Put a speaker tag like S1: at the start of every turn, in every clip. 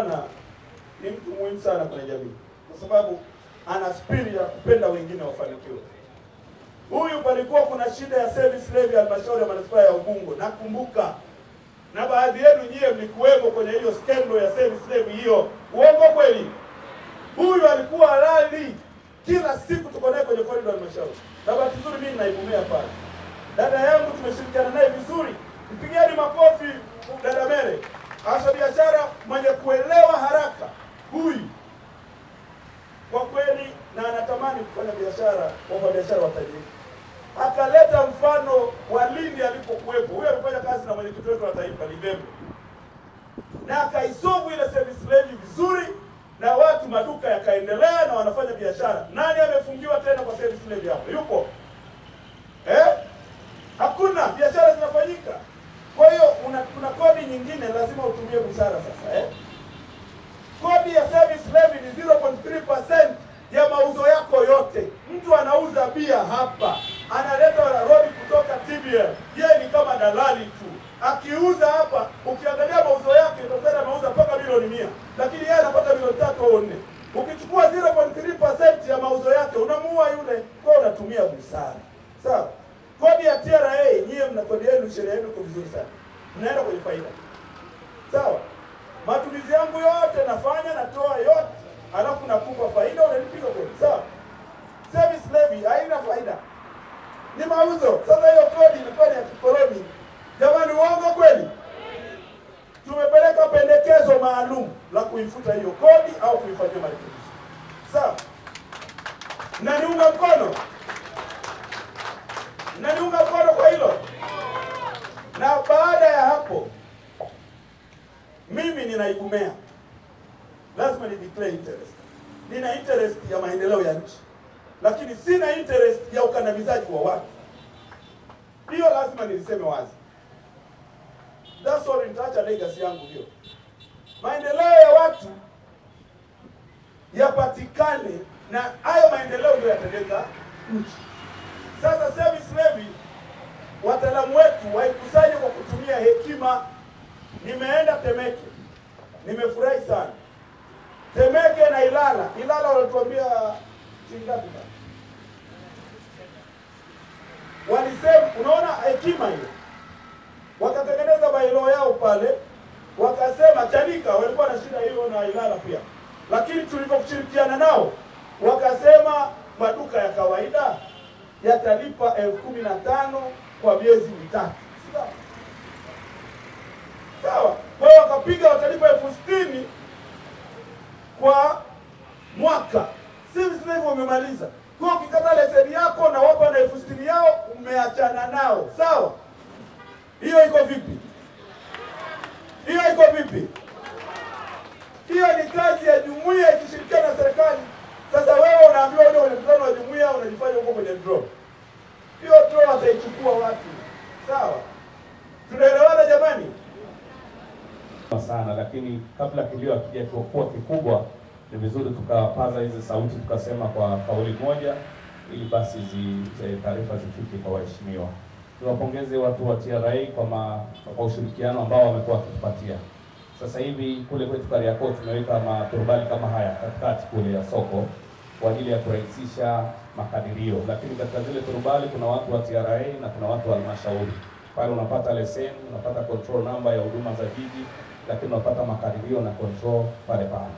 S1: bwana ni mtu muhimu sana kwenye jamii, kwa sababu ana spirit ya kupenda wengine wafanikiwe. Huyu palikuwa kuna shida ya service levy halmashauri ya manispaa ya Ubungo, nakumbuka. Na baadhi yenu nyie mlikuwepo kwenye hiyo scandal ya service levy hiyo. Uongo kweli? Huyu alikuwa halali. Kila siku tuko naye kwenye corridor ya halmashauri. Na bahati nzuri mimi naibumea pale. Dada yangu tumeshirikiana naye vizuri. Mpigieni makofi dada Mere. Hasa biashara mwenye kuelewa haraka. Huyu kwa kweli na anatamani kufanya biashara kwa biashara watajiri. Akaleta mfano wa Lindi alipokuwepo. Huyu alifanya kazi na mwenyekiti wetu wa taifa Libembe. Na akaisolve ile service levy vizuri na watu maduka yakaendelea na wanafanya biashara. Nani amefungiwa tena kwa service levy hapo? Yupo? Hakuna, biashara zinafanyika. Kwa hiyo kuna kodi nyingine lazima utumie busara sasa, Kodi ya service levy ni 0.3% ya mauzo yako yote. Mtu anauza bia hapa, analeta rodi kutoka TBL. Yeye ni kama dalali tu. Akiuza hapa, ukiangalia mauzo yake utaona anauza mpaka milioni 100, lakini yeye anapata milioni 3 au 4. Ukichukua 0.3% ya mauzo yake, unamuua yule. Kwa unatumia busara. Sawa? Kodi ya TRA, nyie mna kodi yenu, sheria yenu iko vizuri sana. Mnaenda kwenye faida. Sawa? Matumizi yangu yote nafanya, natoa yote, alafu nakupa faida, unanipiga kodi. Sawa? Service levy haina faida. Ni mauzo. Sasa hiyo kodi ilikuwa ni ya kikoloni. Jamani, uongo kweli? Tumepeleka pendekezo maalum la kuifuta hiyo kodi au kuifanyia marekebisho. Sawa? Na niunga mkono. Na niunga mkono kwa hilo. Na baada ya hapo mimi ninaigumea. Lazima ni declare interest. Nina interest ya maendeleo ya nchi. Lakini sina interest ya ukandamizaji wa watu. Hiyo lazima niliseme wazi. That's all, nitaacha legacy yangu hiyo. Maendeleo ya watu yapatikane na hayo maendeleo ndio yatendeka nchi. Sasa service levy wataalamu wetu waikusanye kwa kutumia hekima. Nimeenda Temeke. Nimefurahi sana. Temeke na Ilala. Ilala walituambia chingapi? Walisema, unaona hekima hiyo. Wakatengeneza bylaw yao pale, wakasema Chanika walikuwa na shida hiyo na Ilala pia. Lakini tulipokushirikiana nao, wakasema maduka ya kawaida yatalipa 15,000 kwa miezi mitatu. Sawa? Kwa hiyo wakapiga watalipa 60,000 kwa mwaka. Service levy wamemaliza. Kwa ukikata leseni yako na wapa na 60,000 yao, umeachana nao. Sawa? Hiyo iko vipi? Hiyo iko vipi? Hiyo ni kazi ya jumuiya ikishirikiana na serikali. Sasa wewe unaambiwa ule kwenye mkutano wa jumuiya unajifanya huko kwenye draw. Hiyo draw wataichukua watu. Sawa? Tunaelewana jamani?
S2: Sana, lakini kabla kilio hakijakuwa kikubwa ni vizuri tukapaza hizi sauti tukasema kwa kauli moja ili basi taarifa zifike kwa waheshimiwa. Tuwapongeze watu wa TRA kwa ushirikiano ambao wamekuwa wakitupatia. Sasa hivi kule kwetu Kariakoo tumeweka maturubali kama haya katikati kule ya soko kwa ajili ya kurahisisha makadirio. Lakini katika zile turubali kuna watu wa TRA na kuna watu wa halmashauri. Pale unapata leseni, unapata control number ya huduma za jiji, lakini unapata makadirio na control pale pale.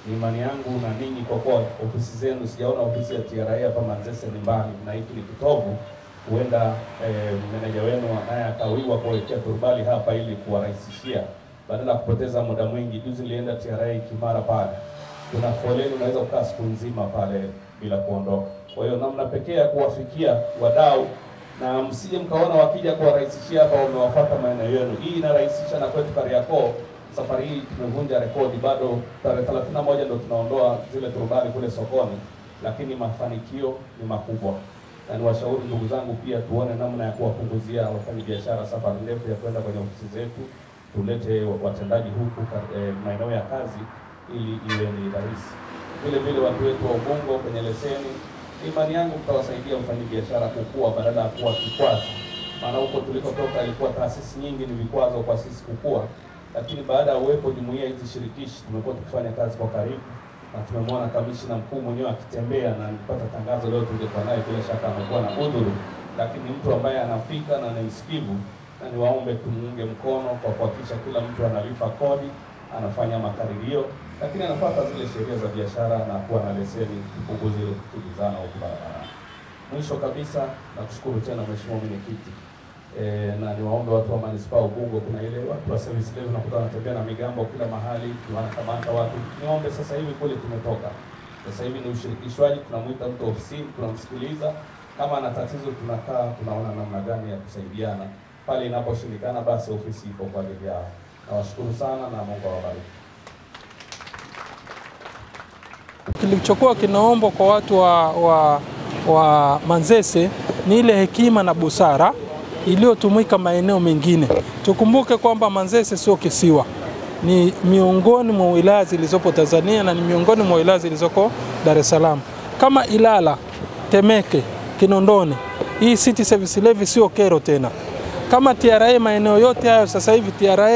S2: Ni imani yangu na ninyi kwa kuwa ofisi zenu, sijaona ofisi ya TRA hapa Manzese ni mbali na hiki ni kitovu, huenda meneja wenu naye akawiwa kuwekea turubali hapa ili kuwarahisishia badala ya kupoteza muda mwingi. Juzi nilienda TRA Kimara pale. Kuna foleni, unaweza kukaa siku nzima pale bila kuondoka. Kwa hiyo namna pekee ya kuwafikia wadau na msije mkaona wakija kuwarahisishia hapa wamewafuata maeneo yenu. Hii inarahisisha na kwetu Kariakoo. Safari hii tumevunja rekodi, bado tarehe 31 ndio tunaondoa zile turubali kule sokoni, lakini mafanikio ni makubwa. Na niwashauri ndugu zangu pia tuone namna ya kuwapunguzia wafanyabiashara safari ndefu ya kwenda kwenye ofisi zetu. Tulete watendaji huku maeneo ya kazi ili iwe ni rahisi. Vile vile watu wetu wa Ubungo kwenye leseni, imani yangu mtawasaidia wafanyabiashara kukua badala ya kuwa kikwazo. Maana huko tulikotoka ilikuwa taasisi nyingi ni vikwazo kwa sisi kukua. lakini baada ya uwepo jumuiya hizi shirikishi tumekuwa tukifanya kazi kwa karibu, na tumemwona kamishna mkuu mwenyewe akitembea, na nilipata tangazo leo tungekuwa naye, bila shaka amekuwa na udhuru, lakini mtu ambaye anafika na ni msikivu, na niwaombe tumuunge mkono kwa kuhakikisha kila mtu analipa kodi, anafanya makadirio, lakini anafuata zile sheria za biashara na kuwa na leseni, kupunguza ile kukuzana huko barabarani. Mwisho kabisa, nakushukuru tena Mheshimiwa Mwenyekiti. Na niwaombe watu wa Manispaa Ubungo, kuna ile watu wa service level nakuta wanatembea na migambo kila mahali, wanakamata watu. Niwaombe sasa hivi kule tumetoka. Sasa hivi ni ushirikishwaji, tunamuita mtu ofisini, tunamsikiliza. Kama ana tatizo tunakaa, tunaona namna gani ya kusaidiana. Pale inaposhindikana basi ofisi ipo kwa ajili yao. Nawashukuru sana na Mungu awabariki.
S3: Kilichokuwa kinaomba kwa watu wa Manzese ni ile hekima na busara iliyotumika maeneo mengine. Tukumbuke kwamba Manzese sio kisiwa, ni miongoni mwa wilaya zilizopo Tanzania na ni miongoni mwa wilaya zilizoko Dar es Salaam. Kama Ilala, Temeke, Kinondoni, hii city service levy sio kero tena. Kama TRA, maeneo yote hayo sasa hivi TRA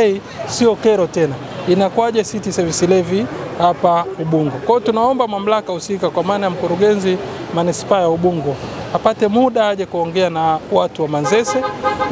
S3: sio kero tena. Inakuwaje city service levy hapa Ubungo? Kwa hiyo tunaomba mamlaka husika, kwa maana ya mkurugenzi Manispaa ya Ubungo, apate muda aje kuongea na watu wa Manzese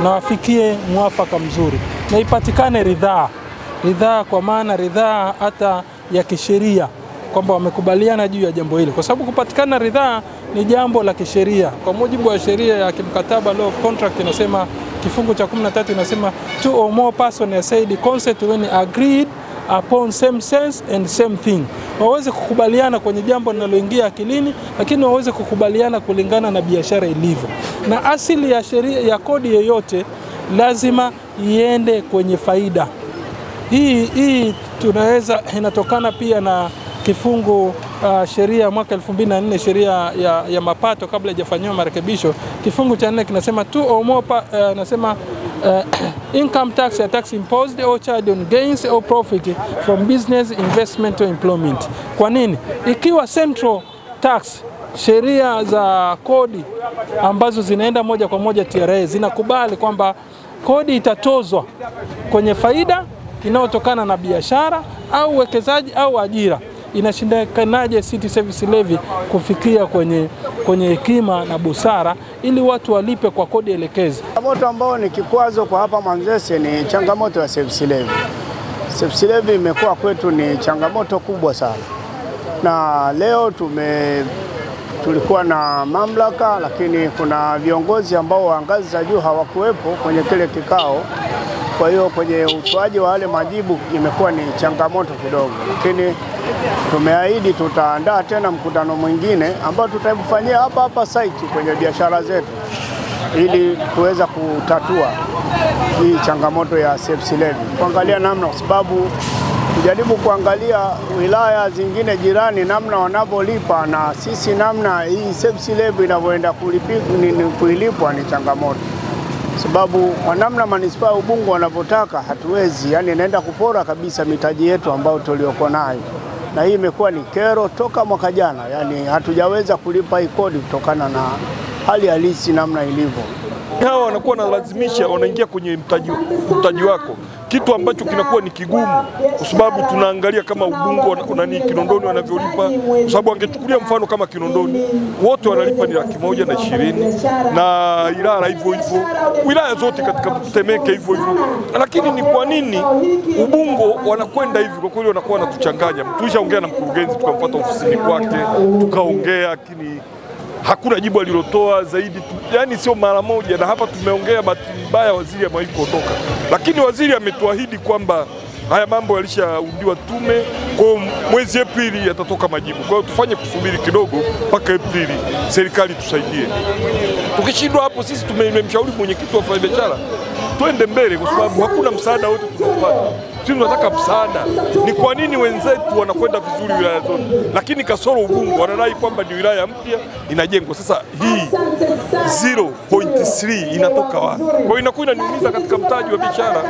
S3: na wafikie mwafaka mzuri, na ipatikane ridhaa, kwa maana ridhaa hata ya kisheria, kwamba wamekubaliana juu ya jambo hili, kwa sababu kupatikana ridhaa ni jambo la kisheria. Kwa mujibu wa sheria ya kimkataba law of contract inasema, kifungu cha 13 inasema two or more persons are said consent when agreed upon same sense and same thing. Waweze kukubaliana kwenye jambo linaloingia akilini, lakini waweze kukubaliana kulingana na biashara ilivyo. Na asili ya sheria ya kodi yoyote lazima iende kwenye faida. Hii tunaweza inatokana pia na kifungu sheria mwaka 2004, sheria ya mapato kabla hajafanywa marekebisho. Kifungu cha 4 kinasema two or more nasema income tax or tax imposed or charged on gains or profit from business, investment or employment. Kwa nini? Ikiwa central tax, sheria za kodi ambazo zinaenda moja kwa moja TRA zinakubali kwamba kodi itatozwa kwenye faida inayotokana na biashara au uwekezaji au ajira, inashindikanaje city service levy kufikia kwenye hekima na busara ili watu walipe kwa kodi elekezi?
S4: Changamoto ambao ni kikwazo kwa hapa Manzese ni changamoto ya service levy. Service levy imekuwa kwetu ni changamoto kubwa sana, na leo tulikuwa na mamlaka, lakini kuna viongozi ambao wa ngazi za juu hawakuwepo kwenye kile kikao. Kwa hiyo kwenye utoaji wa wale majibu imekuwa ni changamoto kidogo, lakini tumeahidi tutaandaa tena mkutano mwingine ambao tutaifanyia hapa site kwenye biashara zetu, ili tuweza kutatua hii changamoto ya service levy, kuangalia namna, kwa sababu tujaribu kuangalia wilaya zingine jirani namna wanavyolipa na sisi namna hii service levy inavyoenda kuilipwa ni changamoto. Sababu kwa namna Manispaa Ubungo wanavyotaka hatuwezi, yani inaenda kupora kabisa mitaji yetu ambayo tulioko nayo. Na hii imekuwa ni kero toka mwaka jana, yani hatujaweza kulipa hii kodi kutokana na hali halisi namna ilivyo.
S5: Hawa wanakuwa wanalazimisha, wanaingia kwenye mtaji wako, kitu ambacho kinakuwa ni kigumu, kwa sababu tunaangalia kama Ubungo Kinondoni wanavyolipa, kwa sababu angechukulia mfano kama Kinondoni wote wanalipa ni 120 na Ilala hivyo hivyo, wilaya zote katika Temeke hivyo hivyo. Lakini ni kwa nini Ubungo wanakwenda hivi? Kwa kweli wanakuwa wanatuchanganya. Tulishaongea na mkurugenzi, tukamfuata ofisini kwake, tukaongea, lakini hakuna jibu alilotoa zaidi yani sio mara moja. Na hapa tumeongea, bahati mbaya waziri amewahi kuondoka, lakini waziri ametuahidi kwamba haya mambo yalishaundiwa tume, kwa mwezi Aprili yatatoka majibu. Kwa hiyo tufanye kusubiri kidogo mpaka Aprili, serikali tusaidie. Tukishindwa hapo, sisi tumemshauri mwenyekiti wa wafanyabiashara twende mbele, kwa sababu hakuna msaada wote tunaopata. Sisi tunataka msaada. Ni kwa nini wenzetu wanakwenda vizuri wilaya zote, lakini kasoro Ubungo wanadai kwamba ni wilaya mpya inajengwa. Sasa hii 0.3 inatoka wapi? Kwa hiyo inakuwa inaniumiza katika mtaji wa biashara.